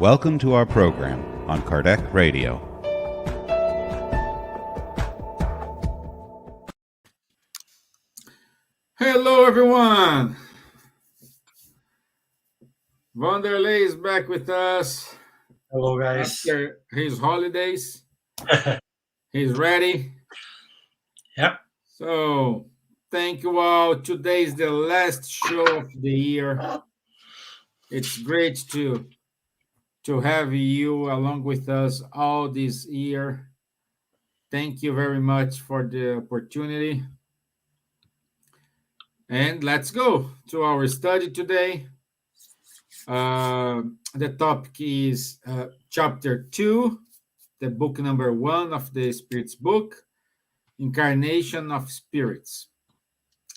Welcome to our program on Kardec Radio. Hello, everyone. Vanderlei is back with us. Hello, guys. After his holidays. He's ready. Yep. So, thank you all. Today is the last show of the year. It's great to have you along with us all this year. Thank you very much for the opportunity. And let's go to our study today. The topic is chapter 2, the book number 1 of the Spirits book, Incarnation of Spirits.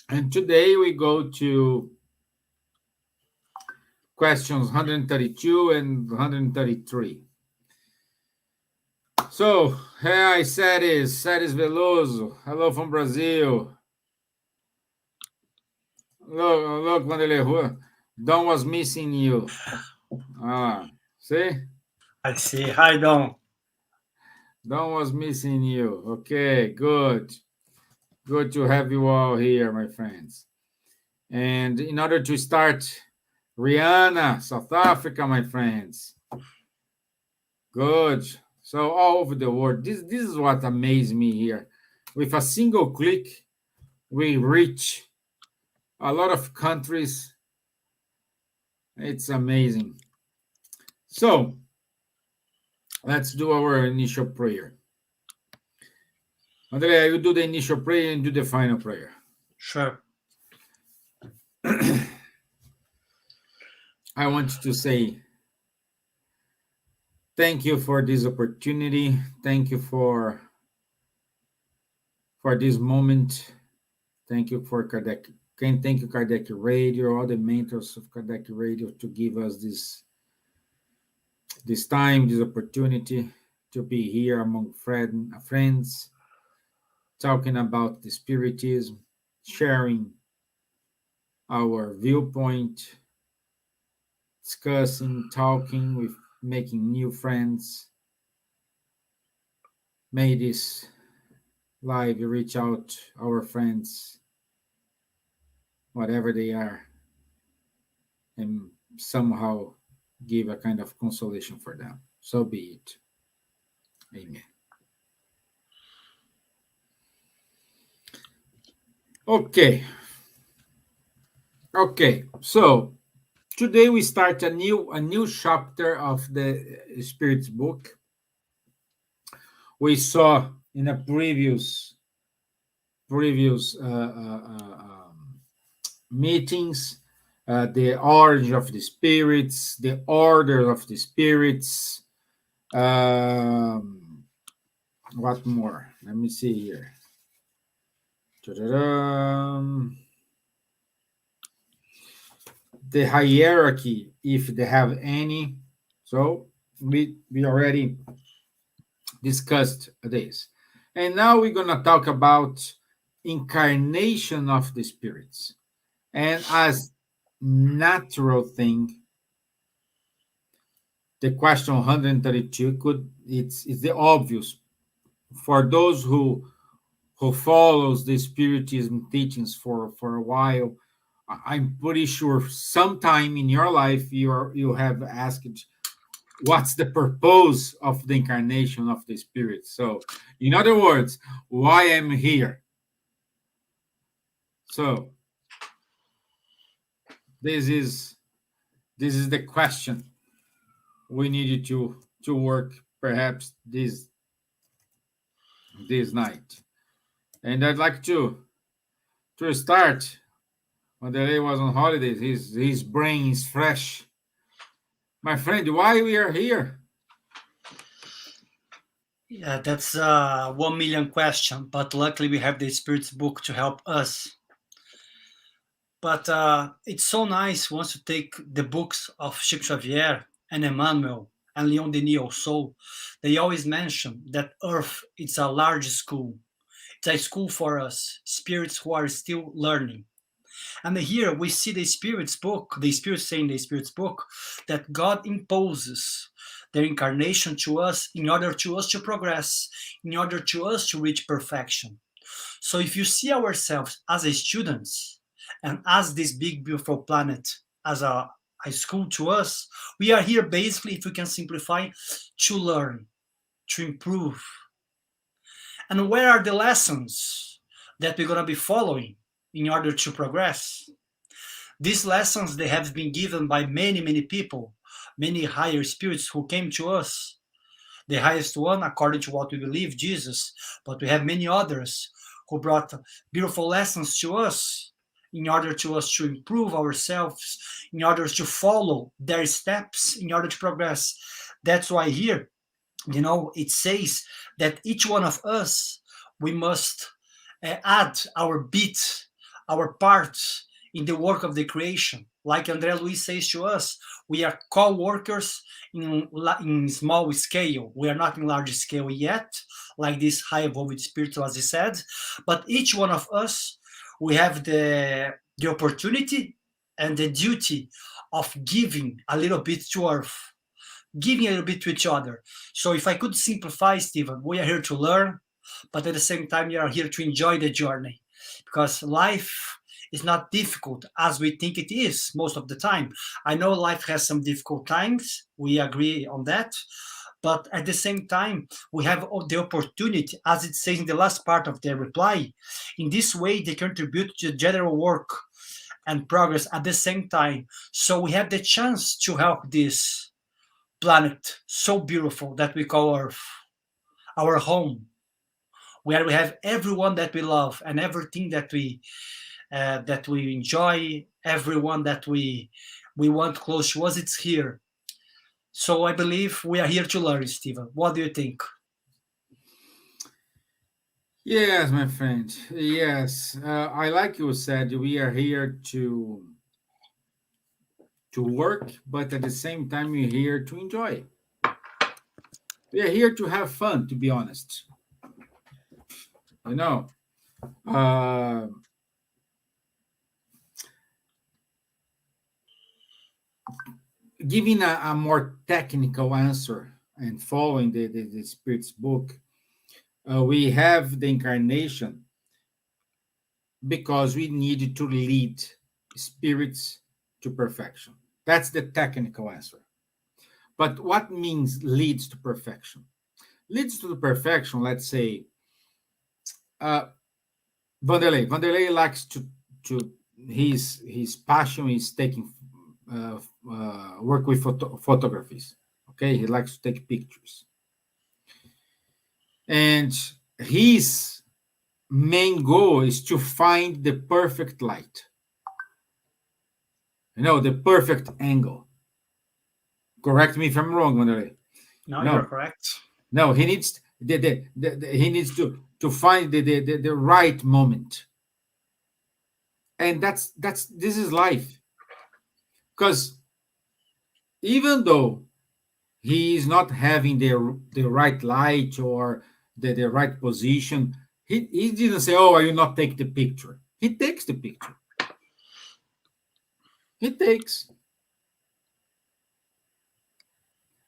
And today we go to questions 132 and 133. So, hi, Seres Veloso. Hello from Brazil. Look, Vanderlei. Don was missing you. See? I see. Hi, Don. Don was missing you. Okay, good. Good to have you all here, my friends. And in order to start, Rihanna, South Africa, my friends. Good. So all over the world. This is what amazed me here. With a single click, we reach a lot of countries. It's amazing. So let's do our initial prayer. Andrea, you do the initial prayer and do the final prayer. Sure. I want to say thank you for this opportunity. Thank you for this moment. Thank you for Kardec. Thank you, Kardec Radio, all the mentors of Kardec Radio to give us this time, this opportunity to be here among friends, talking about the Spiritism, sharing our viewpoint, discussing, talking, with making new friends. May this live reach out our friends, whatever they are, and somehow give a kind of consolation for them. So be it. Amen. Okay. So today we start a new chapter of the Spirits book. We saw in a previous meetings the origin of the spirits, the order of the spirits. What more? Let me see here. The hierarchy, if they have any. So we already discussed this. And now we're going to talk about incarnation of the spirits. And as natural thing, the question 132 it's the obvious for those who follows the Spiritism teachings for a while. I'm pretty sure sometime in your life you have asked, what's the purpose of the incarnation of the spirit? So, in other words, why am I here? So, this is the question we needed to work perhaps this night. And I'd like to start. When the day was on holidays, his brain is fresh. My friend, why we are here? Yeah, that's a 1 million question, but luckily we have the Spirits book to help us. But it's so nice once you take the books of Chico Xavier and Emmanuel and Leon Denis also. They always mention that Earth is a large school. It's a school for us, spirits who are still learning. And here we see the Spirit's book, the Spirit saying the Spirit's book, that God imposes their incarnation to us in order to us to progress, in order to us to reach perfection. So if you see ourselves as a students and as this big beautiful planet as a school to us, we are here basically, if we can simplify, to learn, to improve. And where are the lessons that we're going to be following in order to progress? These lessons, they have been given by many, many people, many higher spirits who came to us. The highest one, according to what we believe, Jesus, but we have many others who brought beautiful lessons to us in order to us to improve ourselves, in order to follow their steps, in order to progress. That's why here, it says that each one of us, we must add our bit, our parts in the work of the creation. Like André Luiz says to us, we are co-workers in small scale. We are not in large scale yet, like this high evolved spirit, as he said. But each one of us, we have the opportunity and the duty of giving a little bit to Earth, giving a little bit to each other. So if I could simplify, Stevan, we are here to learn, but at the same time, we are here to enjoy the journey, because life is not difficult as we think it is most of the time. I know life has some difficult times. We agree on that. But at the same time, we have the opportunity, as it says in the last part of their reply. In this way, they contribute to the general work and progress at the same time. So we have the chance to help this planet so beautiful that we call Earth, our home, where we have everyone that we love and everything that we enjoy, everyone that we want close to us. It's here. So I believe we are here to learn, Stevan. What do you think? Yes, my friend. Yes, I like you said. We are here to work, but at the same time, we're here to enjoy. We are here to have fun. To be honest, you know. Uh, Giving a more technical answer and following the Spirit's book, we have the incarnation because we need to lead spirits to perfection. That's the technical answer. But what means leads to perfection? Leads to the perfection, let's say, Vanderlei likes to his passion is taking work with photographies. Okay, he likes to take pictures, and his main goal is to find the perfect light. The perfect angle. Correct me if I'm wrong, Vanderlei. No, you're correct. No, he needs he needs to find the right moment, and that's this is life. Because even though he is not having the right light or the right position, he didn't say, "Oh, I will not take the picture." He takes the picture. He takes.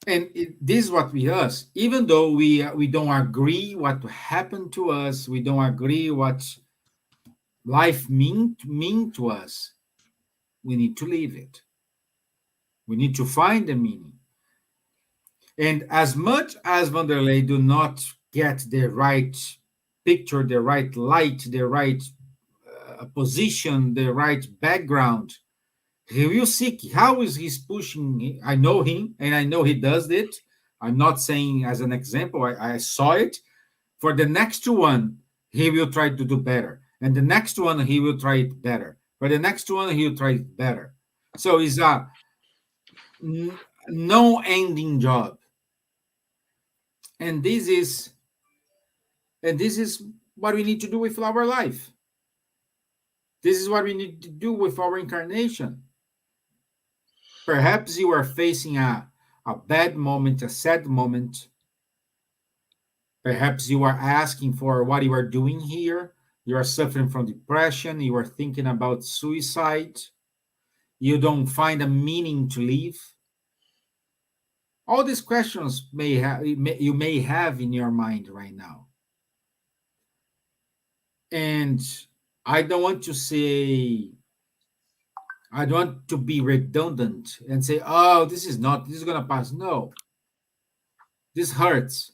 And this is what we us. Even though we don't agree what happened to us, we don't agree what life mean to us, we need to live it. We need to find the meaning. And as much as Vanderlei do not get the right picture, the right light, the right position, the right background, he will seek. How is he pushing? I know him, and I know he does it. I'm not saying as an example. I saw it. For the next one, he will try to do better. And the next one, he will try it better. For the next one, he will try it better. So it's a no-ending job. And this is what we need to do with our life. This is what we need to do with our incarnation. Perhaps you are facing a bad moment, a sad moment. Perhaps you are asking for what you are doing here. You are suffering from depression. You are thinking about suicide. You don't find a meaning to live. All these questions you may have in your mind right now. And I don't want to say, I don't want to be redundant and say, oh, this is going to pass. No, this hurts.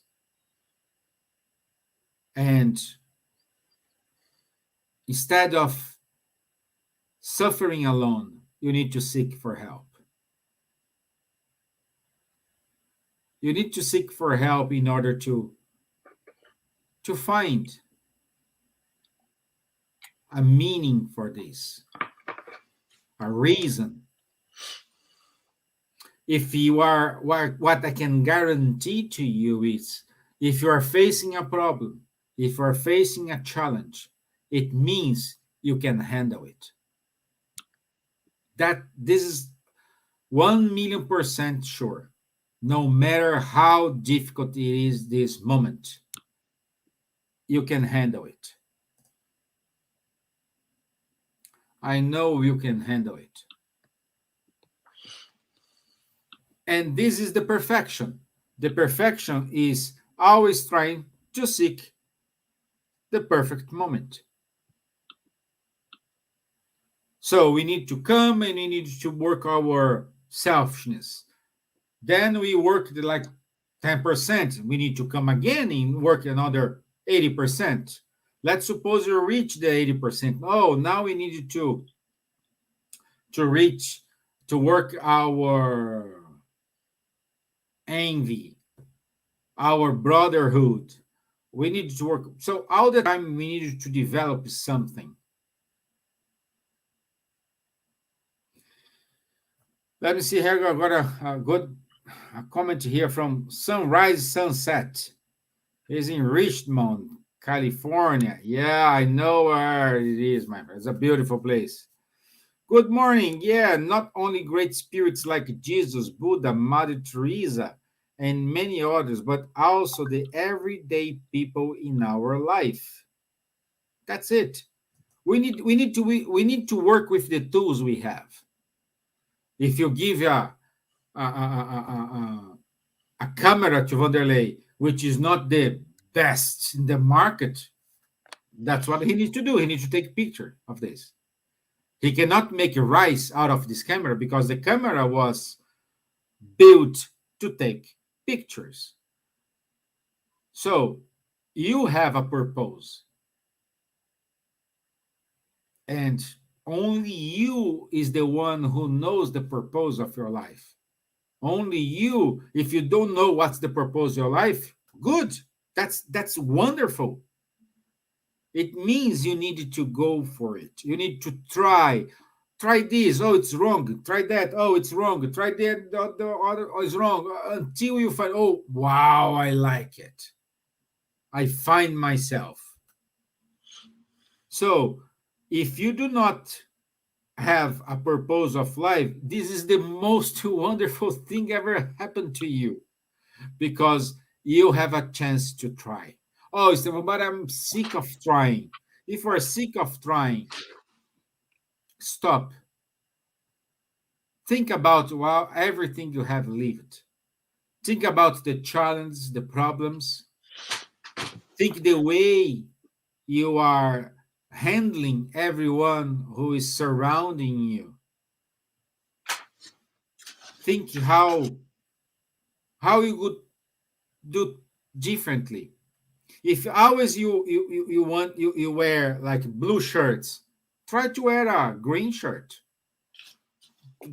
And instead of suffering alone, you need to seek for help. You need to seek for help in order to find a meaning for this, a reason. If you are, what I can guarantee to you is, if you are facing a problem, if you are facing a challenge, it means you can handle it. That this is 1,000,000% sure. No matter how difficult it is this moment, you can handle it. I know you can handle it. And this is the perfection. The perfection is always trying to seek the perfect moment. So we need to come and we need to work our selfishness. Then we worked like 10%. We need to come again and work another 80%. Let's suppose you reach the 80%. Oh, now we need to work our envy, our brotherhood. We need to work. So all the time we need to develop something. Let me see here. I've got a good comment here from Sunrise Sunset. He's in Richmond, California. Yeah, I know where it is, my friend. It's a beautiful place. Good morning. Yeah, not only great spirits like Jesus, Buddha, Mother Teresa, and many others, but also the everyday people in our life. That's it. We need to work with the tools we have. If you give a camera to Vanderlei, which is not the best in the market, that's what he needs to do. He needs to take a picture of this. He cannot make a rice out of this camera because the camera was built to take pictures. So you have a purpose. And only you is the one who knows the purpose of your life. Only you. If you don't know what's the purpose of your life, good. That's wonderful. It means you need to go for it. You need to try. Try this. Oh, it's wrong. Try that. Oh, it's wrong. Try that. The other. Oh, it's wrong. Until you find, oh, wow, I like it. I find myself. So if you do not have a purpose of life, this is the most wonderful thing ever happened to you, because you have a chance to try. Oh, Stevan, but I'm sick of trying. If you are sick of trying, stop. Think about everything you have lived. Think about the challenges, the problems. Think the way you are handling everyone who is surrounding you. Think how you could do differently. If always you wear like blue shirts, try to wear a green shirt.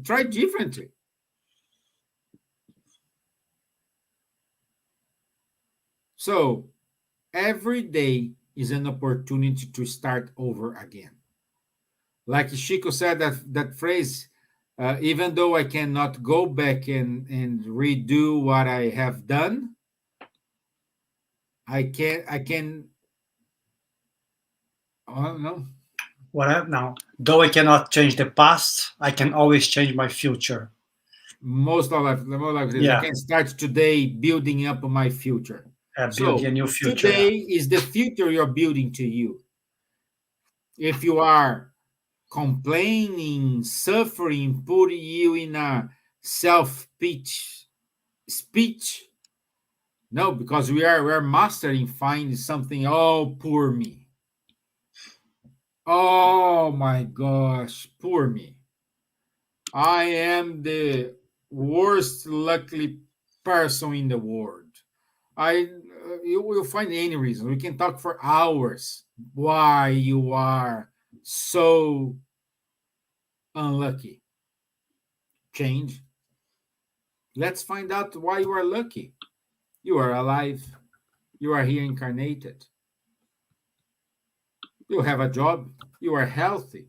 Try differently. So every day is an opportunity to start over again. Like Chico said, that phrase, even though I cannot go back and redo what I have done, I can. I don't know. What now? Though I cannot change the past, I can always change my future. Most likely, Yeah. I can start today building up my future. Building a new future. Today is the future you're building to you. If you are complaining, suffering, putting you in a self-pitch speech, no, because we're mastering finding something. Oh, poor me. Oh my gosh, poor me. I am the worst lucky person in the world. You will find any reason. We can talk for hours why you are so unlucky. Change. Let's find out why you are lucky. You are alive. You are here incarnated. You have a job. You are healthy.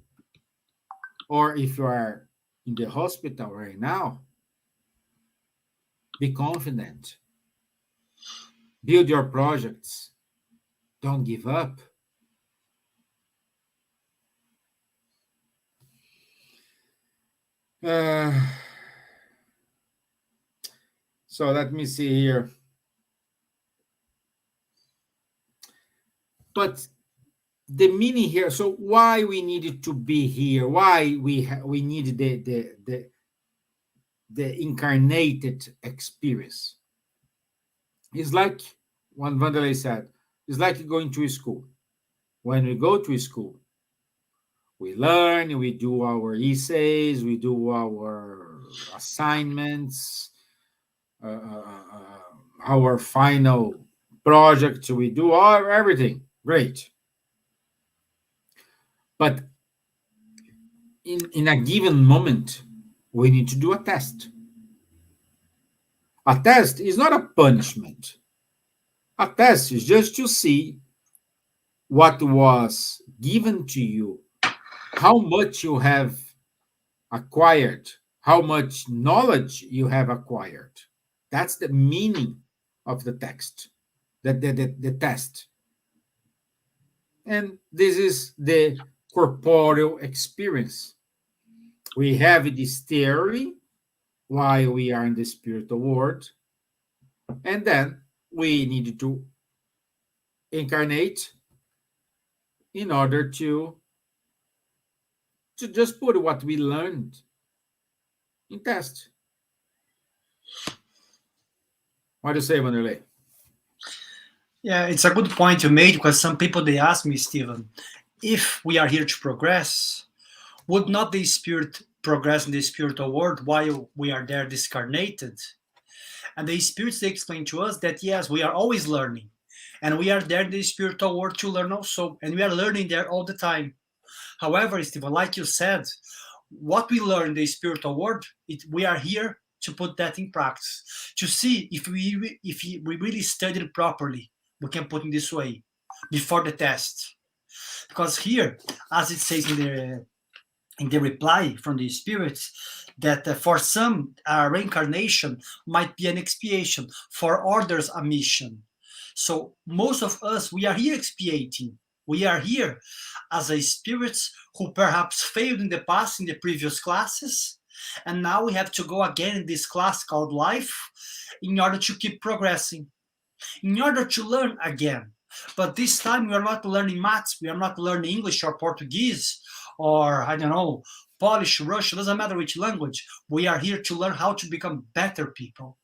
Or if you are in the hospital right now, be confident. Build your projects. Don't give up. So let me see here. But the meaning here, so why we needed to be here, why we needed the incarnated experience. It's like one Vanderlei said, it's like going to school. When we go to school, we learn, we do our essays, we do our assignments, our final project, we do everything. Great. But in a given moment, we need to do a test. A test is not a punishment. A test is just to see what was given to you, how much you have acquired, how much knowledge you have acquired. That's the meaning of the text, the test. And this is the corporeal experience. We have this theory while we are in the spiritual world, and then we need to incarnate in order to just put what we learned in test. What do you say, Vanderlei? Yeah, it's a good point you made, because some people, they ask me, Stevan, if we are here to progress, would not the spirit progress in the spiritual world while we are there discarnated? And the spirits, they explain to us that yes, we are always learning, and we are there in the spiritual world to learn also, and we are learning there all the time. However, Stevan, like you said, what we learn in the spiritual world, we are here to put that in practice, to see if we really studied properly. We can put it this way before the test, because here, as it says in the reply from the spirits, that for some reincarnation might be an expiation, for others a mission. So most of us, we are here expiating. We are here as a spirits who perhaps failed in the past in the previous classes, and now we have to go again in this class called life in order to keep progressing, in order to learn again. But this time we are not learning maths, we are not learning English or Portuguese or, I don't know, Polish, Russian, doesn't matter which language. We are here to learn how to become better people,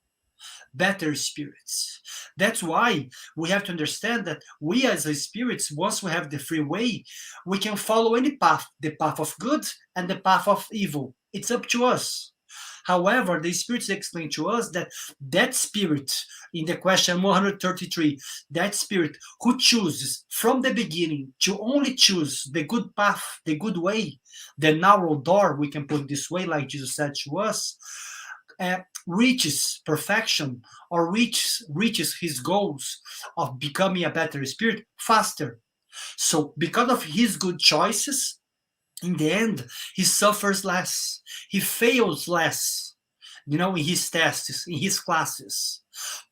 better spirits. That's why we have to understand that we as a spirits, once we have the free will, we can follow any path, the path of good and the path of evil. It's up to us. However, the spirits explain to us that that spirit, in the question 133, that spirit who chooses from the beginning to only choose the good path, the good way, the narrow door, we can put it this way, like Jesus said to us, reaches perfection, or reaches his goals of becoming a better spirit faster. So because of his good choices, in the end, he suffers less, he fails less, in his tests, in his classes.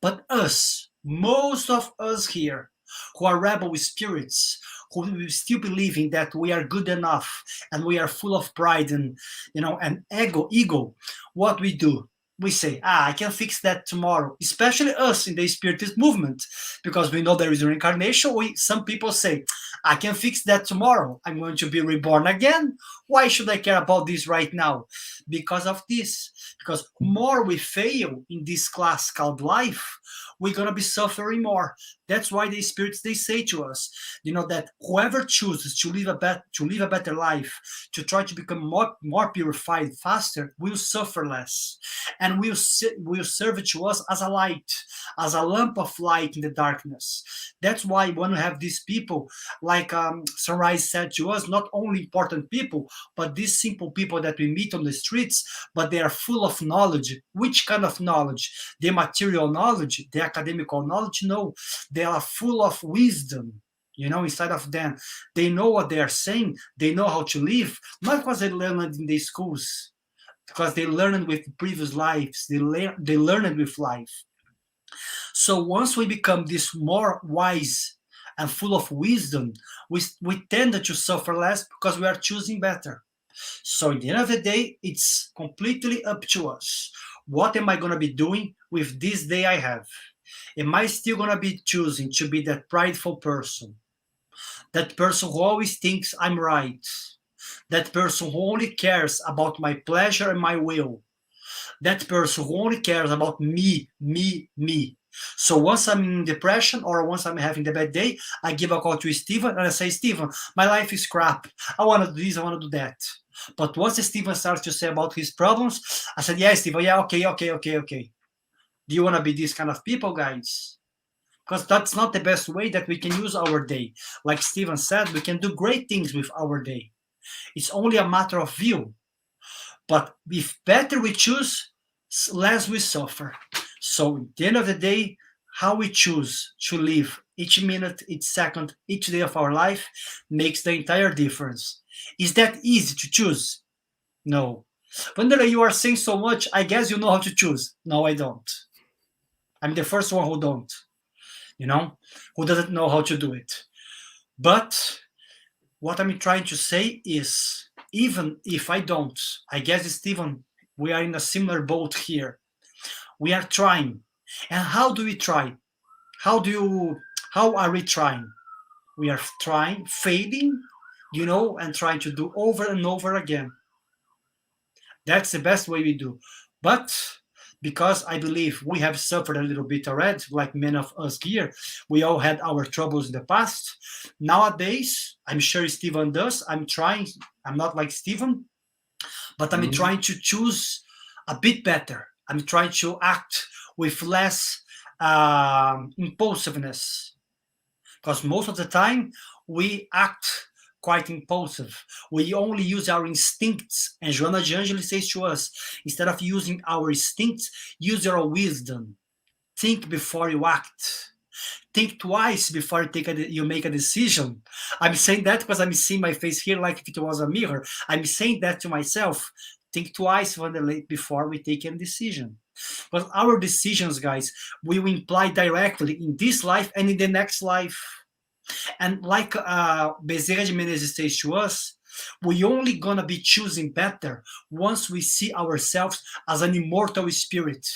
But us, most of us here, who are rebel spirits, who still believing that we are good enough and we are full of pride and and ego, what we do, we say, I can fix that tomorrow, especially us in the Spiritist movement, because we know there is reincarnation. Some people say, I can fix that tomorrow. I'm going to be reborn again. Why should I care about this right now? Because of this. Because more we fail in this class called life, we're going to be suffering more. That's why the spirits, they say to us, that whoever chooses to live a better life, to try to become more purified faster, will suffer less, and will serve to us as a light, as a lamp of light in the darkness. That's why when we have these people, like Sunrise said to us, not only important people, but these simple people that we meet on the streets, but they are full of knowledge. Which kind of knowledge? The material knowledge, the academical knowledge? No, they are full of wisdom. Inside of them, they know what they are saying. They know how to live, not because they learned in the schools, because they learned with previous lives. They learned with life. So once we become this more wise and full of wisdom, we tend to suffer less because we are choosing better. So at the end of the day, it's completely up to us. What am I going to be doing with this day I have? Am I still going to be choosing to be that prideful person? That person who always thinks I'm right? That person who only cares about my pleasure and my will? That person who only cares about me, me, me? So once I'm in depression or once I'm having the bad day, I give a call to Stevan and I say, Stevan, my life is crap. I want to do this, I want to do that. But once Stevan starts to say about his problems, I said, yeah, Stevan, yeah, okay. Do you want to be these kind of people, guys? Because that's not the best way that we can use our day. Like Stevan said, we can do great things with our day. It's only a matter of view. But if better we choose, less we suffer. So at the end of the day, how we choose to live each minute, each second, each day of our life makes the entire difference. Is that easy to choose? No. Wanderlei, you are saying so much, I guess you know how to choose. No, I don't. I'm the first one who don't. Who doesn't know how to do it. But what I'm trying to say is, even if I don't, I guess, Stevan, we are in a similar boat here. We are trying. And how do we try? How are we trying? We are trying, failing, and trying to do over and over again. That's the best way we do. But because I believe we have suffered a little bit already, like many of us here, we all had our troubles in the past. Nowadays, I'm sure Stevan does. I'm trying. I'm not like Stevan, but I'm trying to choose a bit better. I'm trying to act with less impulsiveness, because most of the time we act quite impulsive. We only use our instincts. And Joana de Angelis says to us, instead of using our instincts, use your wisdom. Think before you act. Think twice before you make a decision. I'm saying that because I'm seeing my face here like if it was a mirror. I'm saying that to myself. Think twice before we take a decision. Because our decisions, guys, will imply directly in this life and in the next life. And like Bezerra de Menezes says to us, we only gonna be choosing better once we see ourselves as an immortal spirit.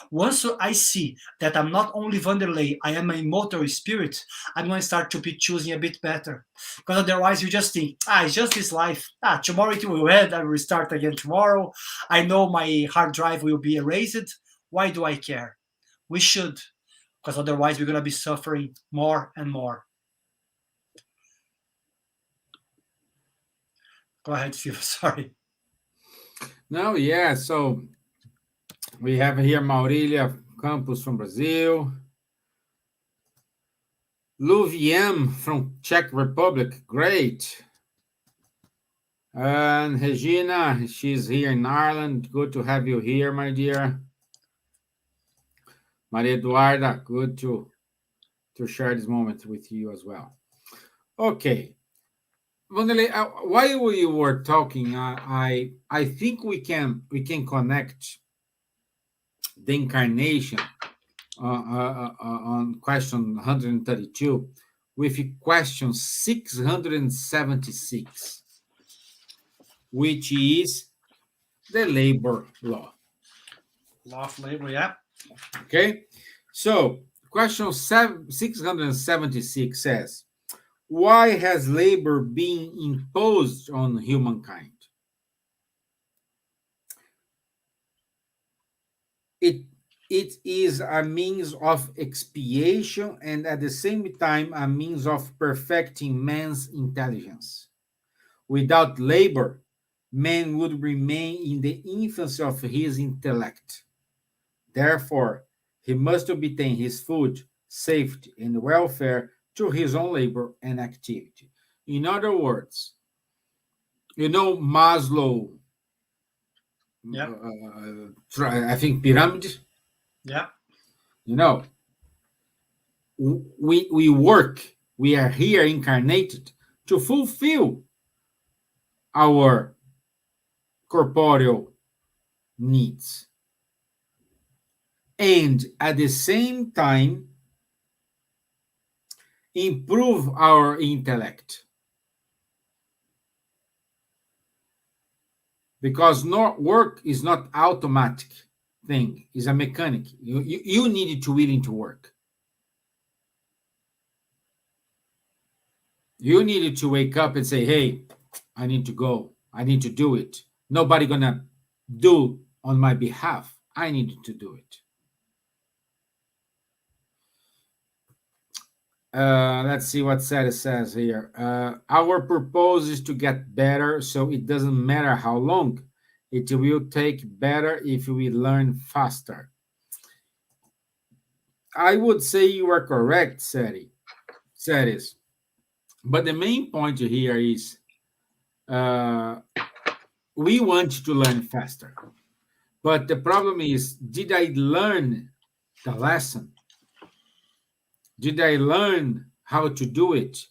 Once I see that I'm not only Wanderlei, I am an immortal spirit, I'm going to start to be choosing a bit better. Because otherwise you just think, it's just this life. Tomorrow it will end, I will start again tomorrow. I know my hard drive will be erased. Why do I care? We should, because otherwise we're going to be suffering more and more. Go ahead, Steve. Sorry. No, yeah. So we have here Maurilia Campos from Brazil. Luviem from Czech Republic. Great. And Regina, she's here in Ireland. Good to have you here, my dear. Maria Eduarda, good to share this moment with you as well. Okay. Wanderlei, while we were talking, I think we can connect the incarnation on question 132 with question 676, which is the labor law. Law of labor, yeah. Okay, so question 676 says, why has labor been imposed on humankind? It is a means of expiation and at the same time a means of perfecting man's intelligence. Without labor, man would remain in the infancy of his intellect. Therefore, he must obtain his food, safety, and welfare through his own labor and activity. In other words, Maslow, Yeah. I think pyramid, Yeah. you know, we work, we are here incarnated to fulfill our corporeal needs. And at the same time, improve our intellect. Because work is not automatic thing, it's a mechanic. You needed to willing to work. You needed to wake up and say, hey, I need to go. I need to do it. Nobody gonna do on my behalf. I needed to do it. Let's see what Sarah says here. Our purpose is to get better, so it doesn't matter how long. It will take better if we learn faster. I would say you are correct, Saris. But the main point here is we want to learn faster. But the problem is, did I learn the lesson? Did I learn how to do it?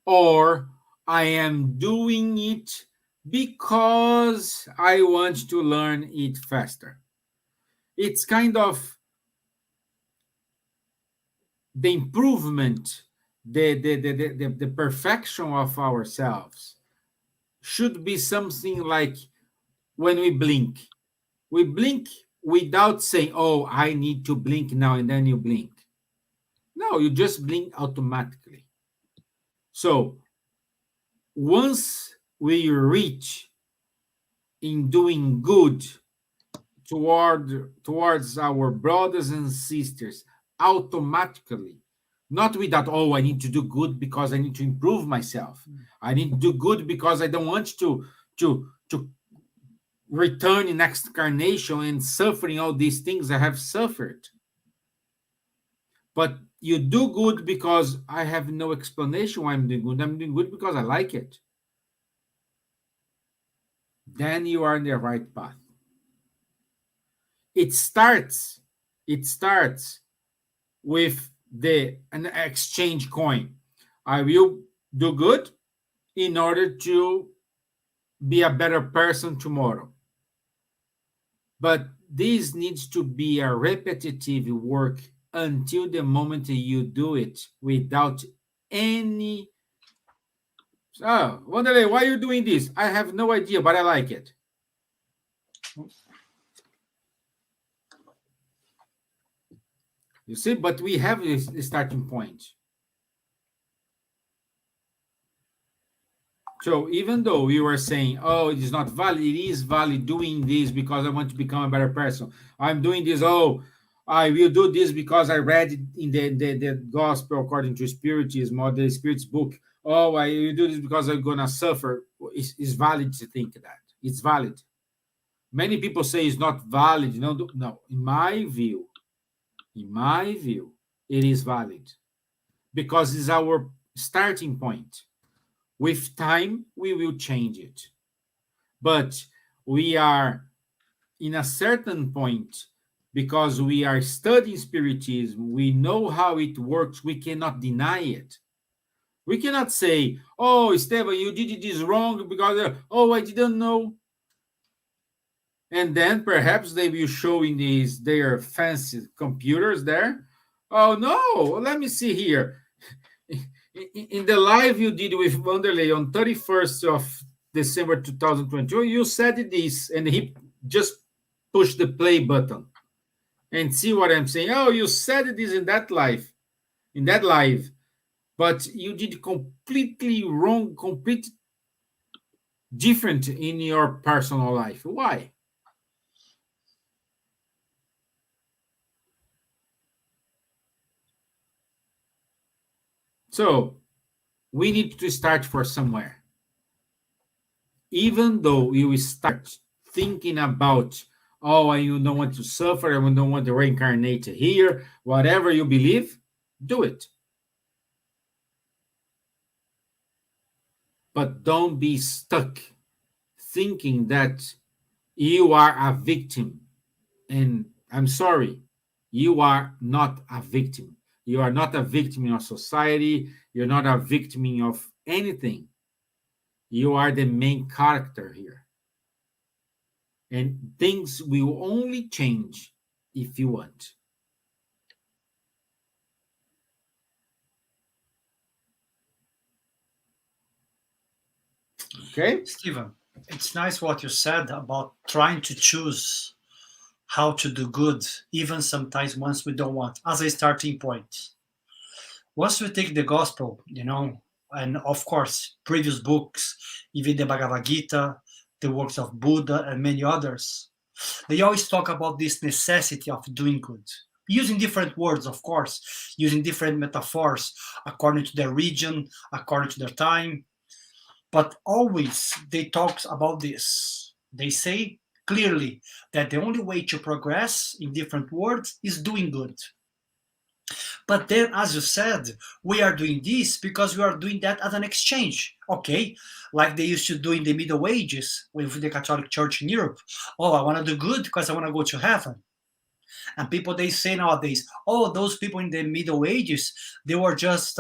Or I am doing it because I want to learn it faster. It's kind of the improvement, the perfection of ourselves should be something like when we blink. We blink without saying, oh, I need to blink now, and then you blink. No, you just blink automatically. So once we reach in doing good towards our brothers and sisters automatically, not without, oh, I need to do good because I need to improve myself. I need to do good because I don't want to return in next incarnation and suffering all these things I have suffered. But you do good because I have no explanation why I'm doing good. I'm doing good because I like it. Then you are in the right path. It starts with an exchange coin. I will do good in order to be a better person tomorrow. But this needs to be a repetitive work until the moment you do it without any. Oh, Wanderlei, why are you doing this? I have no idea, but I like it. You see, but we have a starting point. So even though we were saying, oh, it is not valid, it is valid doing this because I want to become a better person. I'm doing this, oh, I will do this because I read it in the gospel according to Spiritism or the Spirit's book. Oh, I will do this because I'm going to suffer. It's valid to think that. It's valid. Many people say it's not valid. No, in my view, it is valid because it's our starting point. With time, we will change it. But we are in a certain point, because we are studying Spiritism, we know how it works, we cannot deny it. We cannot say, oh, Stevan, you did this wrong because, oh, I didn't know. And then perhaps they will show in their fancy computers there. Oh, no, let me see here. In the live you did with Wanderlei on 31st of December 2022, you said this, and he just pushed the play button. and see what I'm saying. Oh, you said this in that live, but you did completely wrong, complete different in your personal life. Why? So we need to start for somewhere. Even though you start thinking about, oh, I don't want to suffer, I don't want to reincarnate here, whatever you believe, do it. But don't be stuck thinking that you are a victim. And I'm sorry, you are not a victim. You are not a victim of society. You're not a victim of anything. You are the main character here. And things will only change if you want. Okay? Steven, it's nice what you said about trying to choose how to do good, even sometimes once we don't want, as a starting point. Once we take the gospel, and of course, previous books, even the Bhagavad Gita, the works of Buddha, and many others, they always talk about this necessity of doing good. Using different words, of course, using different metaphors according to their region, according to their time, but always they talk about this. They say clearly that the only way to progress in different words is doing good. But then, as you said, we are doing this because we are doing that as an exchange. Okay, like they used to do in the Middle Ages with the Catholic Church in Europe. Oh, I want to do good because I want to go to heaven. And people, they say nowadays, oh, those people in the Middle Ages, they were just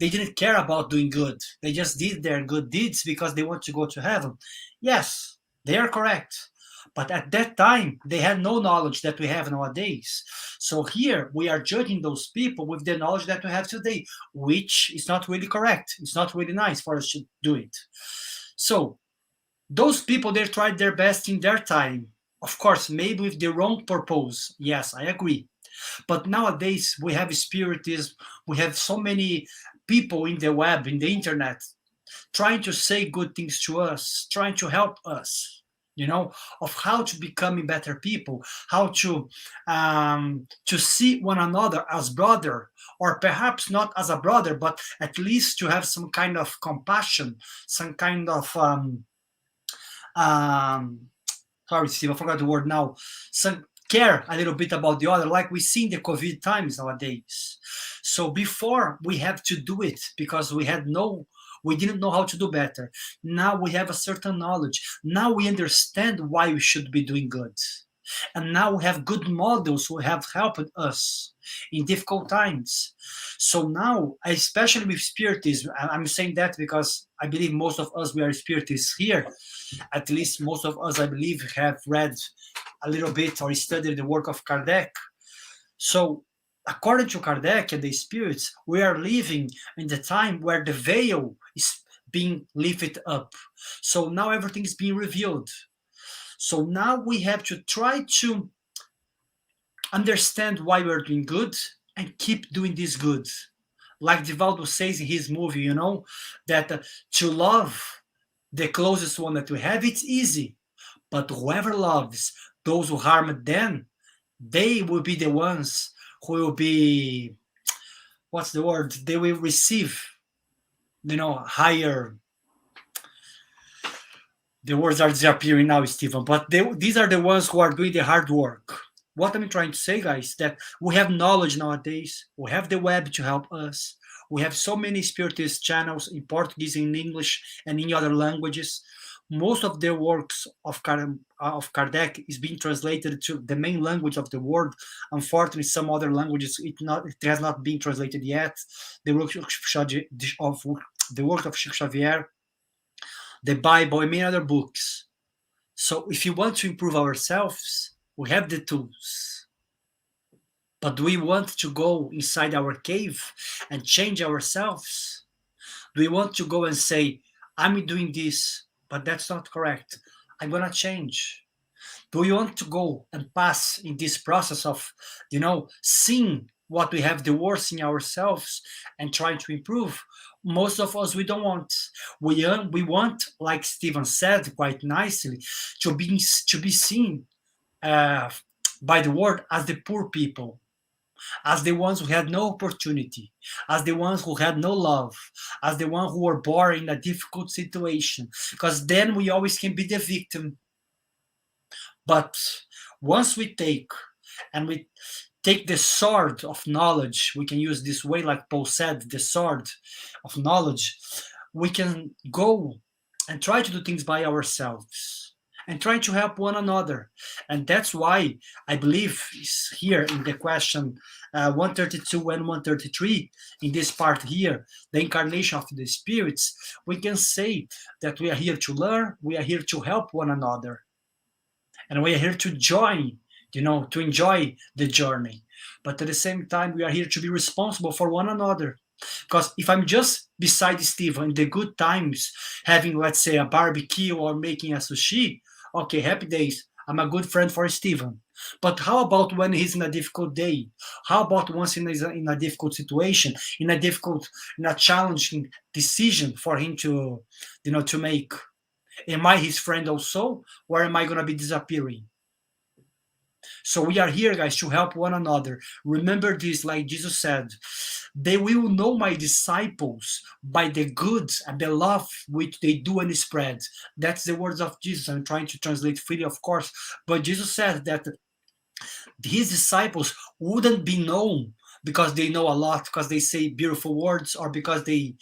they didn't care about doing good. They just did their good deeds because they want to go to heaven. Yes, they are correct. But at that time, they had no knowledge that we have nowadays. So here we are judging those people with the knowledge that we have today, which is not really correct. It's not really nice for us to do it. So those people, they tried their best in their time. Of course, maybe with the wrong purpose. Yes, I agree. But nowadays we have spiritism, we have so many people in the web, in the internet, trying to say good things to us, trying to help us, of how to become better people, how to see one another as brother, or perhaps not as a brother, but at least to have some kind of compassion, some kind of sorry, Steve, I forgot the word now. Some care a little bit about the other, like we see in the COVID times nowadays. So before we have to do it because we didn't know how to do better. Now we have a certain knowledge. Now we understand why we should be doing good. And now we have good models who have helped us in difficult times. So now, especially with Spiritism, I'm saying that because I believe most of us, we are Spiritists here. At least most of us, I believe, have read a little bit or studied the work of Kardec. So according to Kardec and the spirits, we are living in the time where the veil is being lifted up. So now everything is being revealed. So now we have to try to understand why we're doing good and keep doing this good. Like Divaldo says in his movie, that to love the closest one that we have, it's easy. But whoever loves those who harm them, they will be the ones who will be, what's the word? They will receive, higher. The words are disappearing now, Steven, but these are the ones who are doing the hard work. What I'm trying to say, guys, that we have knowledge nowadays. We have the web to help us. We have so many Spiritist channels in Portuguese, in English, and in other languages. Most of the works of Kardec is being translated to the main language of the world. Unfortunately, some other languages it has not been translated yet. The work of Chico Xavier, the Bible, and many other books. So if you want to improve ourselves, we have the tools. But do we want to go inside our cave and change ourselves? Do we want to go and say, I'm doing this, but that's not correct. I'm going to change. Do we want to go and pass in this process of, seeing what we have the worst in ourselves and trying to improve? Most of us, we don't want. We want, like Stevan said quite nicely, to be seen uh, by the world as the poor people, as the ones who had no opportunity, as the ones who had no love, as the ones who were born in a difficult situation, because then we always can be the victim. But once we take the sword of knowledge, we can use this way, like Paul said, the sword of knowledge, we can go and try to do things by ourselves and try to help one another. And that's why I believe here in the question 132 and 133, in this part here, the incarnation of the spirits, we can say that we are here to learn, we are here to help one another, and we are here to join, to enjoy the journey. But at the same time, we are here to be responsible for one another. Because if I'm just beside Steven in the good times, having, let's say, a barbecue or making a sushi, okay, happy days. I'm a good friend for Steven. But how about when he's in a difficult day? How about once he's in a difficult situation, in a challenging decision for him to make? Am I his friend also, or am I going to be disappearing? So we are here, guys, to help one another. Remember this, like Jesus said, they will know my disciples by the good and the love which they do and spread. That's the words of Jesus. I'm trying to translate freely, of course. But Jesus said that his disciples wouldn't be known because they know a lot, because they say beautiful words, or because they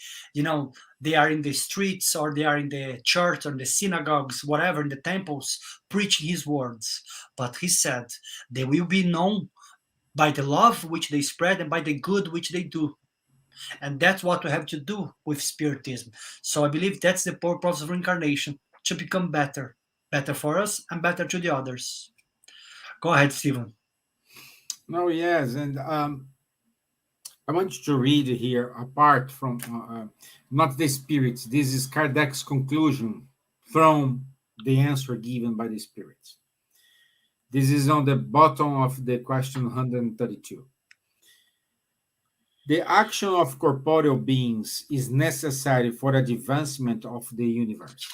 are in the streets, or they are in the church or the synagogues, whatever, in the temples, preaching his words. But he said they will be known by the love which they spread and by the good which they do. And that's what we have to do with Spiritism. So I believe that's the purpose of reincarnation, to become better for us and better to the others. Go ahead, Stevan. No, yes, and I want you to read here, apart from not the spirits. This is Kardec's conclusion from the answer given by the spirits. This is on the bottom of the question 132. The action of corporeal beings is necessary for the advancement of the universe.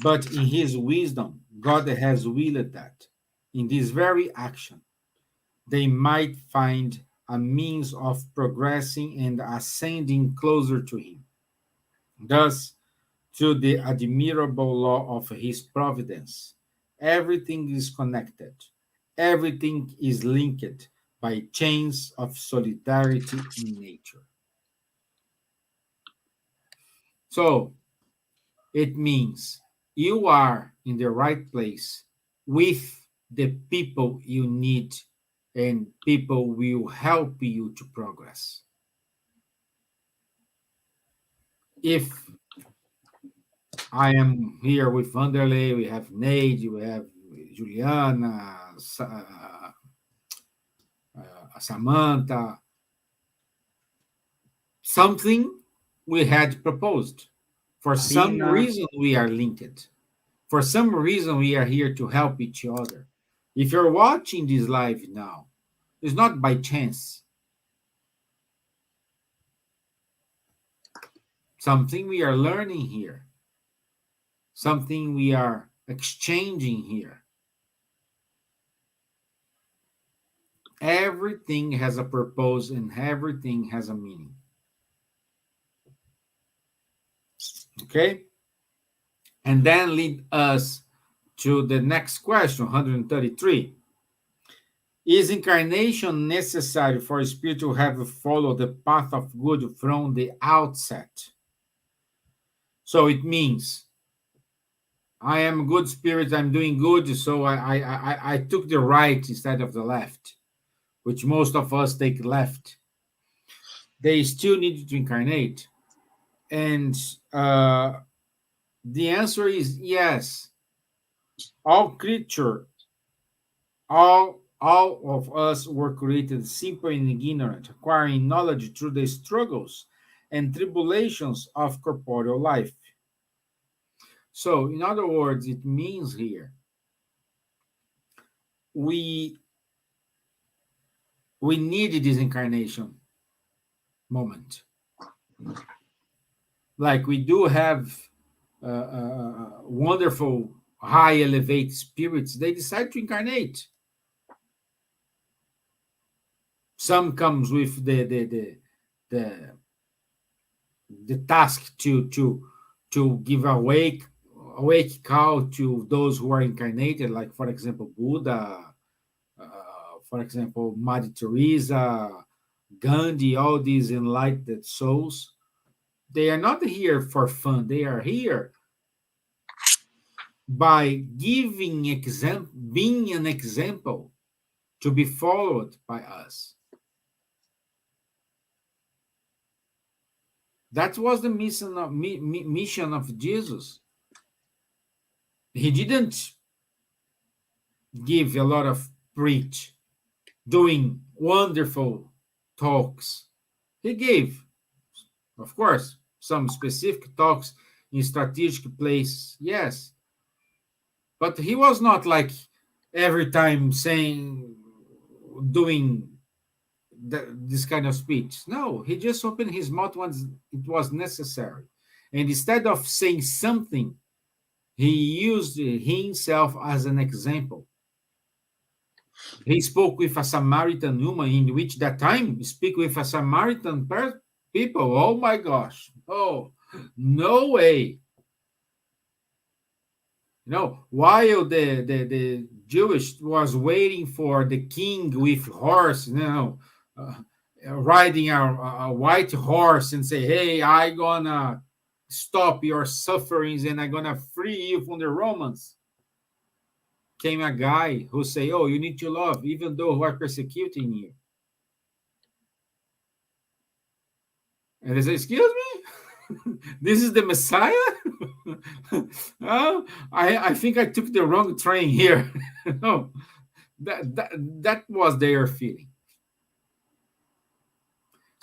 But in his wisdom, God has willed that, in this very action, they might find a means of progressing and ascending closer to him. Thus, through the admirable law of his providence, everything is connected, everything is linked by chains of solidarity in nature. So, it means you are in the right place with the people you need, and people will help you to progress. If I am here with Vanderlei, we have Neide, we have Juliana, Samantha, something we had proposed. For some reason, we are linked. For some reason, we are here to help each other. If you're watching this live now, it's not by chance. Something we are learning here. Something we are exchanging here. Everything has a purpose and everything has a meaning. Okay? And then lead us to the next question, 133. Is incarnation necessary for a spirit to have followed the path of good from the outset? So it means I am a good spirit, I'm doing good, so I took the right instead of the left, which most of us take left. They still need to incarnate. And the answer is yes. All creature, all of us were created simple and ignorant, acquiring knowledge through the struggles and tribulations of corporeal life. So, in other words, it means here we needed this incarnation moment. Like we do have wonderful, high elevate spirits. They decide to incarnate. Some comes with the task to give awake call to those who are incarnated, like for example Buddha, for example Mother Teresa, Gandhi, all these enlightened souls. They are not here for fun. They are here by giving example, being an example to be followed by us. That was the mission of Jesus. He didn't give a lot of preach, doing wonderful talks. He gave, of course, some specific talks in strategic places, yes. But he was not like every time doing this kind of speech. No, he just opened his mouth once it was necessary. And instead of saying something, he used himself as an example. He spoke with a Samaritan woman, in which that time speak with a Samaritan people. Oh my gosh. Oh, no way. While the Jewish was waiting for the king with horse, riding a white horse and say, hey, I gonna stop your sufferings and I'm gonna free you from the Romans. Came a guy who say, oh, you need to love even though who are persecuting you. And they say, excuse me? This is the Messiah? I think I took the wrong train here. No, that was their feeling.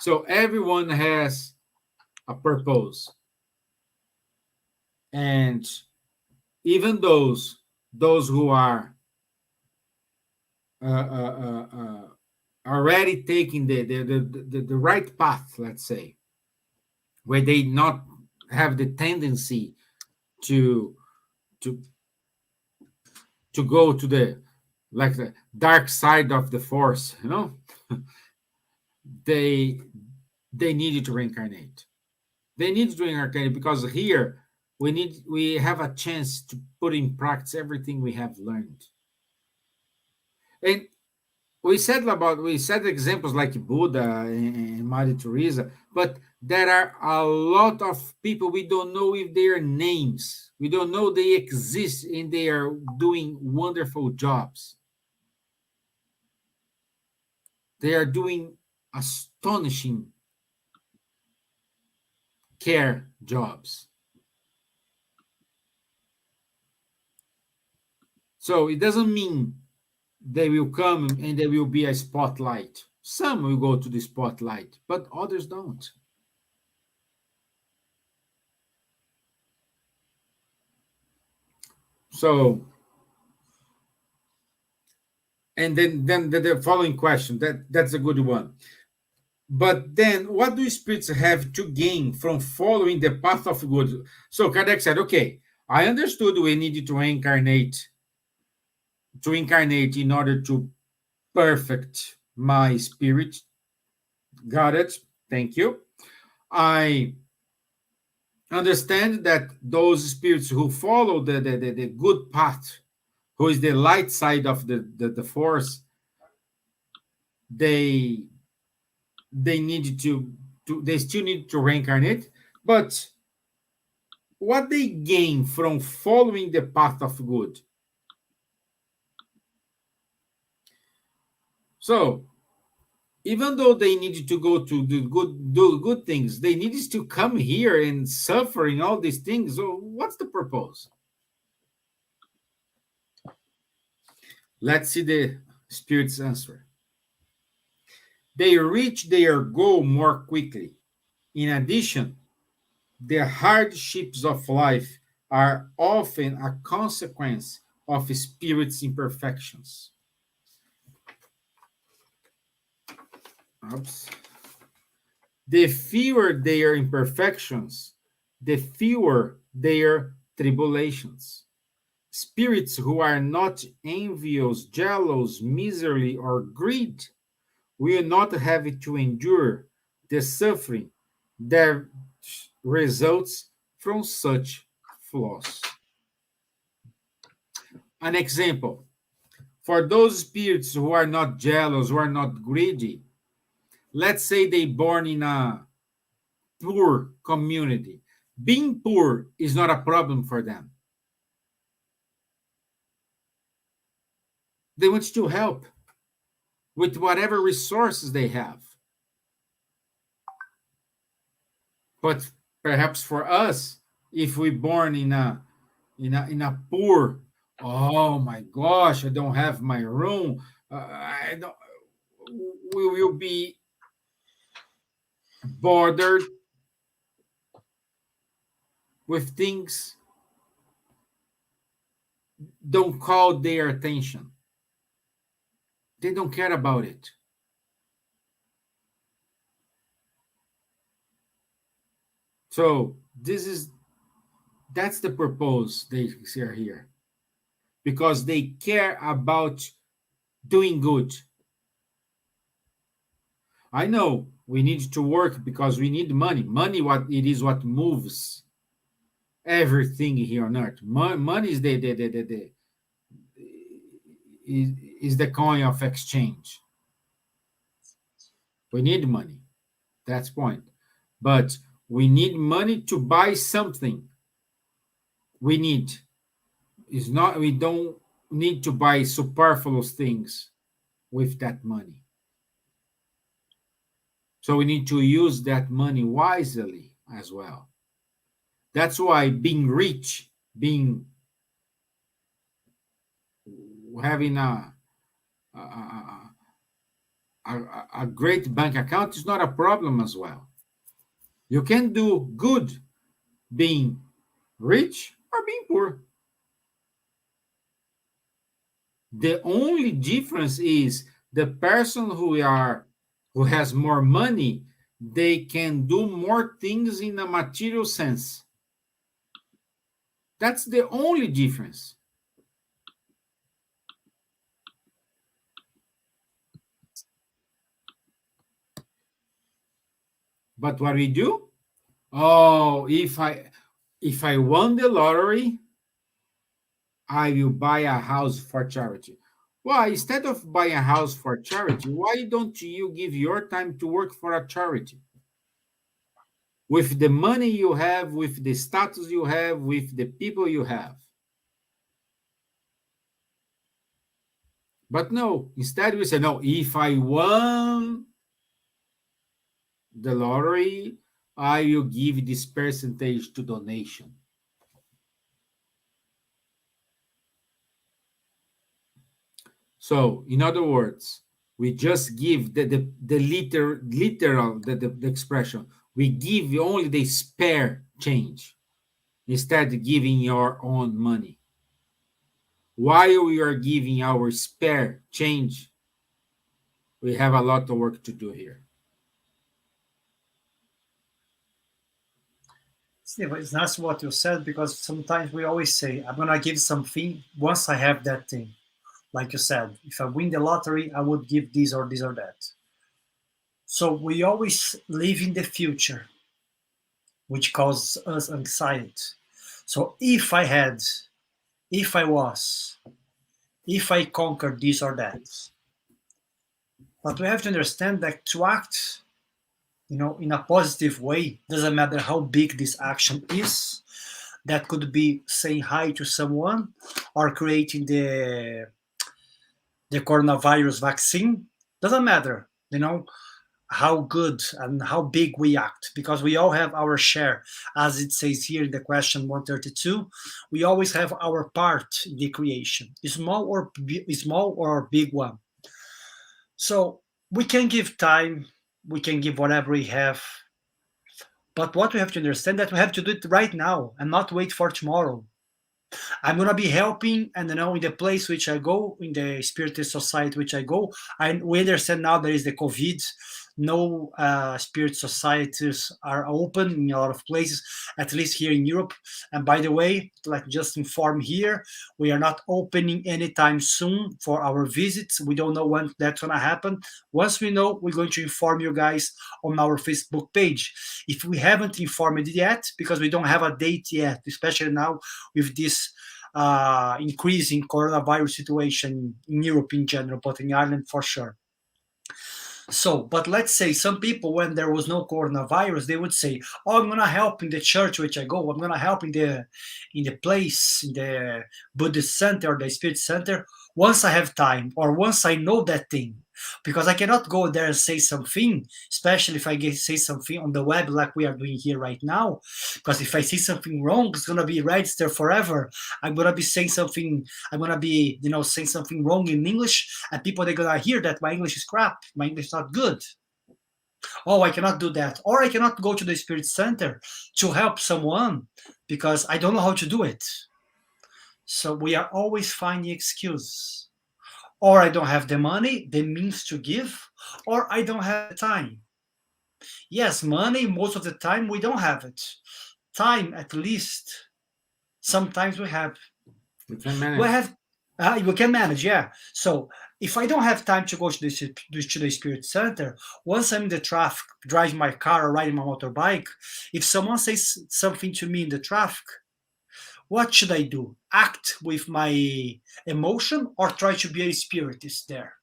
So everyone has a purpose. And even those who are already taking the right path, let's say, where they not have the tendency to go to the dark side of the force, they needed to reincarnate. They need to reincarnate because here we have a chance to put in practice everything we have learned. And we said examples like Buddha and Mother Teresa, but there are a lot of people we don't know if their names. We don't know they exist and they are doing wonderful jobs. They are doing astonishing care jobs. So it doesn't mean they will come and there will be a spotlight. Some will go to the spotlight, but others don't. So, and then the following question, that's a good one. But then what do spirits have to gain from following the path of good? So Kardec said, okay, I understood we needed to incarnate in order to perfect my spirit. Got it. Thank you. I understand that those spirits who follow the good path, who is the light side of the force, they need they still need to reincarnate. But what they gain from following the path of good? So, even though they needed to go to do good things, they needed to come here and suffering all these things. So, what's the purpose? Let's see the spirit's answer. They reach their goal more quickly. In addition, the hardships of life are often a consequence of spirits' imperfections. Oops. The fewer their imperfections, the fewer their tribulations. Spirits who are not envious, jealous, miserly, or greed will not have to endure the suffering that results from such flaws. An example, for those spirits who are not jealous, who are not greedy, let's say they born in a poor community. Being poor is not a problem for them. They want to help with whatever resources they have. But perhaps for us, if we born in a poor, oh my gosh, I don't have my room. I don't. We will be bothered with things don't call their attention. They don't care about it. So that's the purpose they are here. Because they care about doing good. I know we need to work because we need money. Money, what moves everything here on earth. Money is the coin of exchange. We need money. That's point. But we need money to buy something. We don't need to buy superfluous things with that money. So we need to use that money wisely as well. That's why being rich, having a great bank account is not a problem as well. You can do good being rich or being poor. The only difference is the person who has more money, they can do more things in a material sense. That's the only difference. But what we do? Oh, if I won the lottery, I will buy a house for charity. Why, instead of buying a house for charity, why don't you give your time to work for a charity? With the money you have, with the status you have, with the people you have. But no, instead we say, no, if I won the lottery, I will give this percentage to donation. So, in other words, we just give the literal expression. We give only the spare change instead of giving your own money. While we are giving our spare change, we have a lot of work to do here. Stevan, it's nice what you said, because sometimes we always say, I'm going to give something once I have that thing. Like you said, if I win the lottery, I would give this or this or that. So we always live in the future, which causes us anxiety. So if I had, if I was, if I conquered this or that. But we have to understand that to act, in a positive way, doesn't matter how big this action is. That could be saying hi to someone or creating the coronavirus vaccine. Doesn't matter, how good and how big we act, because we all have our share. As it says here in the question 132, we always have our part in the creation, small or big one. So we can give time, we can give whatever we have, but what we have to understand that we have to do it right now and not wait for tomorrow. I'm going to be helping, and in the place which I go, in the Spiritist society which I go, we understand now there is the COVID, no spirit societies are open in a lot of places, at least here in Europe. And by the way, like just inform here, we are not opening anytime soon for our visits. We don't know when that's gonna happen. Once we know, we're going to inform you guys on our Facebook page. If we haven't informed it yet, because we don't have a date yet, especially now with this increasing coronavirus situation in Europe in general, but in Ireland for sure. So, but let's say some people, when there was no coronavirus, they would say, "Oh, I'm gonna help in the church which I go. I'm gonna help in the place, in the Buddhist center or the Spirit center, once I have time or once I know that thing, because I cannot go there and say something, especially if I say something on the web like we are doing here right now. Because if I say something wrong, it's gonna be registered forever. I'm gonna be saying something. I'm gonna be, saying something wrong in English, and people they're gonna hear that my English is crap. My English is not good. Oh, I cannot do that, or I cannot go to the Spirit Center to help someone because I don't know how to do it. So we are always finding excuses. Or I don't have the money, the means to give, or I don't have the time. Yes, money, most of the time we don't have it. Time, at least, sometimes we have. You can manage. We can manage, yeah. So if I don't have time to go to the Spirit Center, once I'm in the traffic, driving my car or riding my motorbike, if someone says something to me in the traffic, what should I do? Act with my emotion or try to be a spiritist there?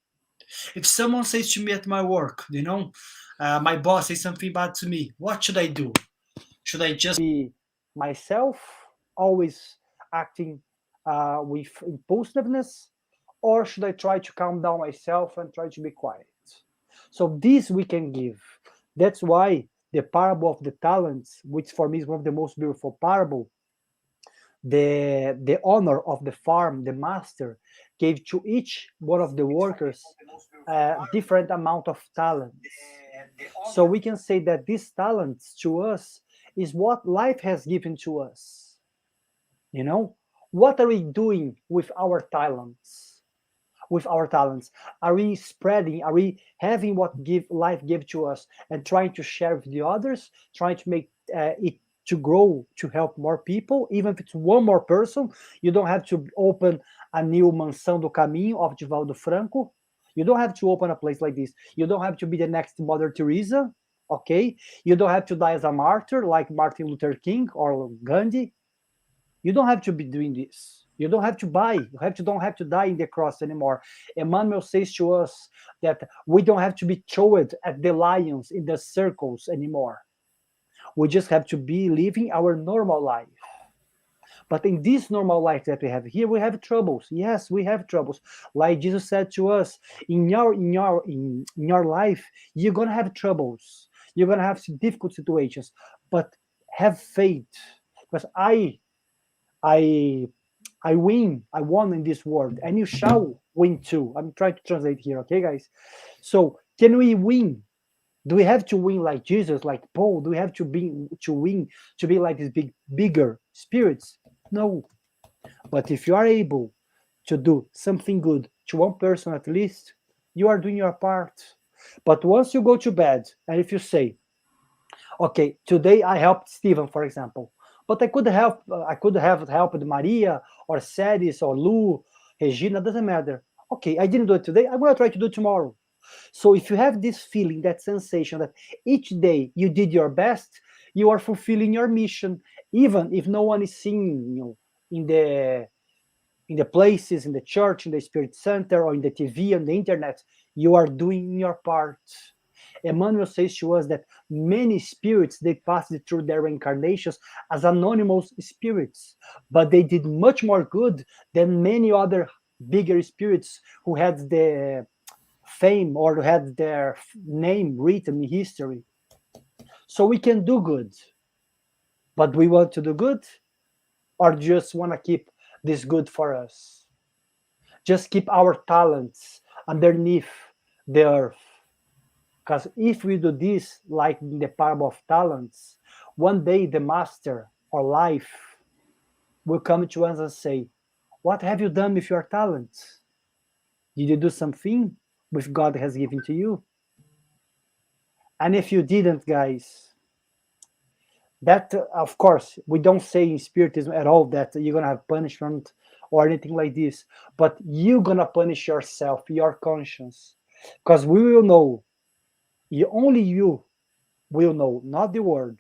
If someone says to me at my work, my boss says something bad to me, what should I do? Should I just be myself, always acting with impulsiveness, or should I try to calm down myself and try to be quiet? So this we can give. That's why the parable of the talents, which for me is one of the most beautiful parable, the owner of the farm, the master, gave to each one of the workers a different amount of talents. So we can say that these talents to us is what life has given to us. What are we doing with our talents? Are we spreading? Are we having what life gave to us and trying to share with the others, trying to make it to grow, to help more people? Even if it's one more person, you don't have to open a new Mansão do Caminho of Divaldo Franco. You don't have to open a place like this. You don't have to be the next Mother Teresa, okay? You don't have to die as a martyr like Martin Luther King or Gandhi. You don't have to be doing this. You don't have to buy. Don't have to die in the cross anymore. Emmanuel says to us that we don't have to be thrown at the lions in the circles anymore. We just have to be living our normal life. But in this normal life that we have here, we have troubles. Yes, we have troubles. Like Jesus said to us, in your life, you're gonna have troubles. You're gonna have some difficult situations, but have faith, because I win. I won in this world, and you shall win too. I'm trying to translate here, okay, guys? So, can we win? Do we have to win like Jesus, like Paul? Do we have to win to be like these bigger spirits? No. But if you are able to do something good to one person at least, you are doing your part. But once you go to bed, and if you say, okay, today I helped Stevan, for example, but I could have helped Maria or Sadis or Lu, Regina, doesn't matter. Okay, I didn't do it today. I'm gonna try to do it tomorrow. So if you have this feeling, that sensation that each day you did your best, you are fulfilling your mission, even if no one is seeing you in the places, in the church, in the Spirit Center, or in the TV, on the internet. You are doing your part. Emmanuel says to us that many spirits, they passed through their reincarnations as anonymous spirits, but they did much more good than many other bigger spirits who had the fame or had their name written in history. So we can do good, but we want to do good, or just want to keep this good for us? Just keep our talents underneath the earth. Because if we do this, like in the parable of talents, one day the master or life will come to us and say, what have you done with your talents? Did you do something with God has given to you? And if you didn't, guys, that of course we don't say in Spiritism at all that you're gonna have punishment or anything like this, but you're gonna punish yourself, your conscience, because we will know, only you will know, not the world,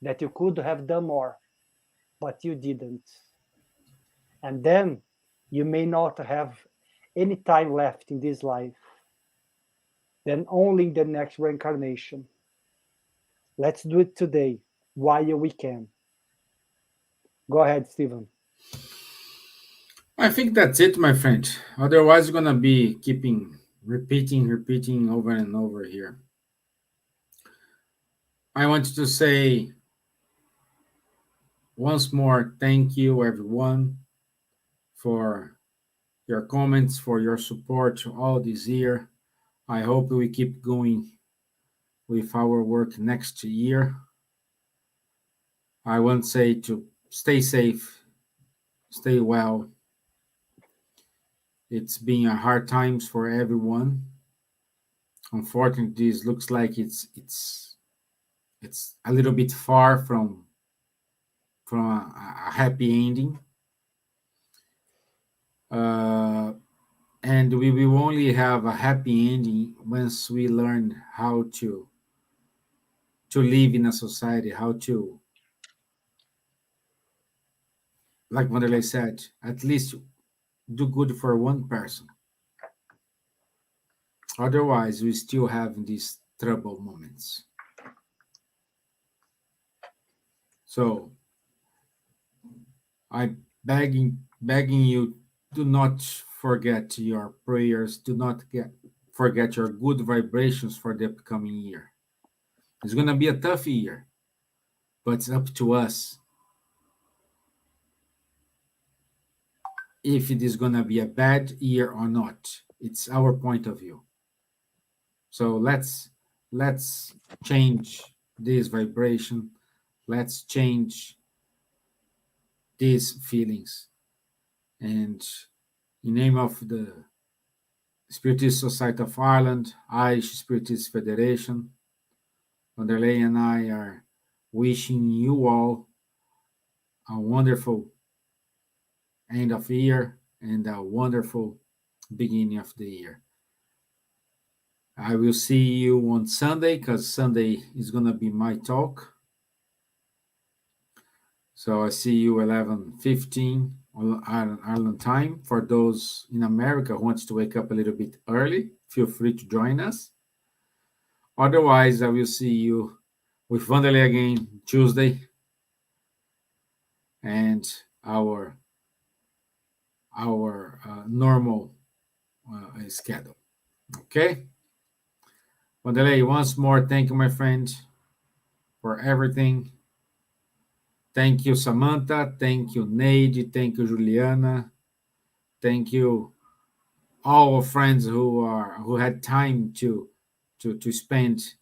that you could have done more, but you didn't. And then you may not have any time left in this life, then only in the next reincarnation. Let's do it today while we can. Go ahead, Stevan. I think that's it, my friend. Otherwise, we're gonna be keeping repeating over and over here. I want to say once more, thank you, everyone, for your comments, for your support all this year. I hope we keep going with our work next year. I want to say to stay safe, stay well. It's been a hard times for everyone. Unfortunately, this looks like it's a little bit far from a happy ending. Uh, and we will only have a happy ending once we learn how to live in a society, how to, like Wanderlei said, at least do good for one person. Otherwise, we still have these trouble moments. So I begging you, do not forget your prayers. Do not forget your good vibrations for the upcoming year. It's gonna be a tough year, but it's up to us if it is gonna be a bad year or not. It's our point of view. So let's change this vibration. Let's change these feelings. And in name of the Spiritist Society of Ireland, Irish Spiritist Federation, Wanderlei and I are wishing you all a wonderful end of year and a wonderful beginning of the year. I will see you on Sunday because Sunday is going to be my talk. So I see you 11:15 on Ireland time. For those in America who wants to wake up a little bit early, feel free to join us. Otherwise, I will see you with Wanderlei again Tuesday and our normal schedule. Okay? Wanderlei, once more, thank you, my friend, for everything. Thank you, Samantha. Thank you, Neide. Thank you, Juliana. Thank you, all our friends who had time to spend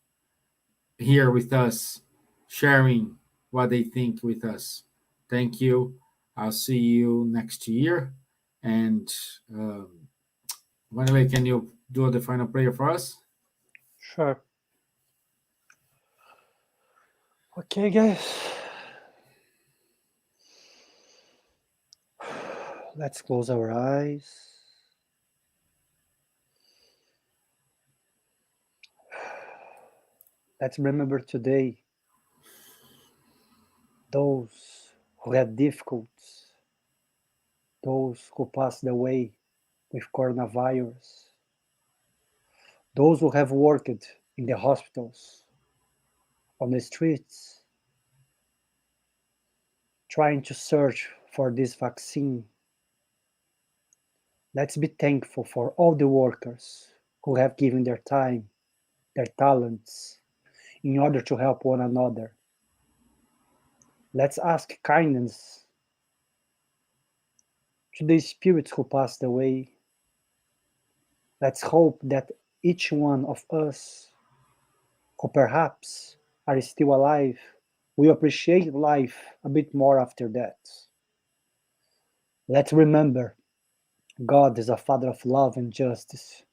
here with us, sharing what they think with us. Thank you. I'll see you next year. And Wanderlei, can you do the final prayer for us? Sure. Okay, guys. Let's close our eyes. Let's remember today those who had difficulties, those who passed away with coronavirus, those who have worked in the hospitals, on the streets, trying to search for this vaccine. Let's be thankful for all the workers who have given their time, their talents, in order to help one another. Let's ask kindness to the spirits who passed away. Let's hope that each one of us who perhaps are still alive will appreciate life a bit more after that. Let's remember, God is a Father of love and justice,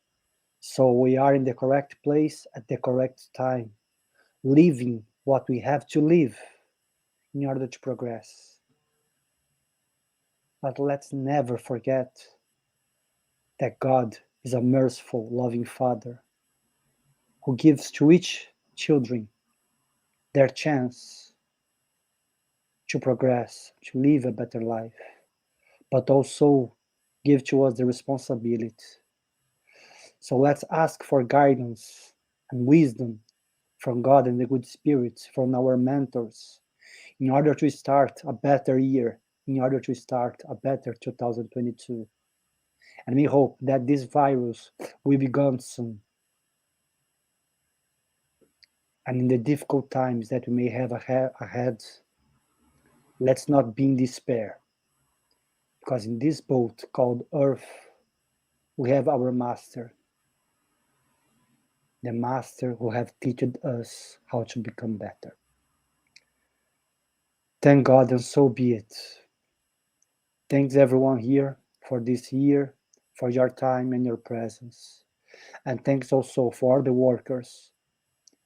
so we are in the correct place at the correct time. living what we have to live in order to progress. But let's never forget that God is a merciful, loving Father who gives to each children their chance to progress, to live a better life, but also give to us the responsibility. So let's ask for guidance and wisdom from God and the good spirits, from our mentors, in order to start a better year, in order to start a better 2022. And we hope that this virus will be gone soon. And in the difficult times that we may have ahead, let's not be in despair. Because in this boat called Earth, we have our Master, the Master who have taught us how to become better. Thank God, and so be it. Thanks everyone here for this year, for your time and your presence. And thanks also for all the workers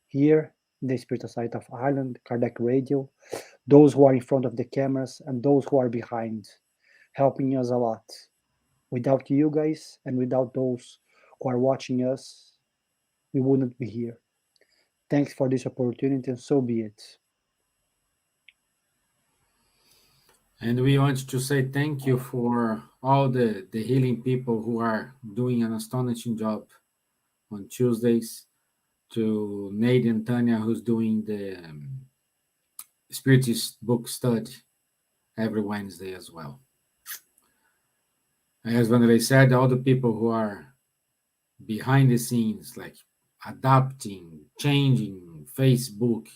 here in the Spiritual Society of Ireland, Kardec Radio, those who are in front of the cameras and those who are behind, helping us a lot. Without you guys and without those who are watching us, we wouldn't be here. Thanks for this opportunity, and so be it. And we want to say thank you for all the healing people who are doing an astonishing job on Tuesdays, to Nate and Tanya, who's doing the Spiritist book study every Wednesday as well. As Vanderlei said, all the people who are behind the scenes, like adapting, changing Facebook,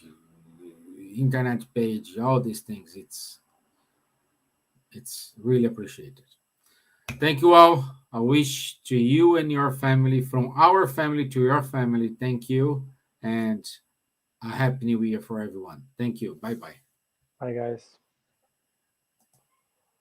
internet page, all these things, it's really appreciated. Thank you all. I wish to you and your family, from our family to your family, thank you, and a happy new year for everyone. Thank you. Bye-bye. Bye, guys.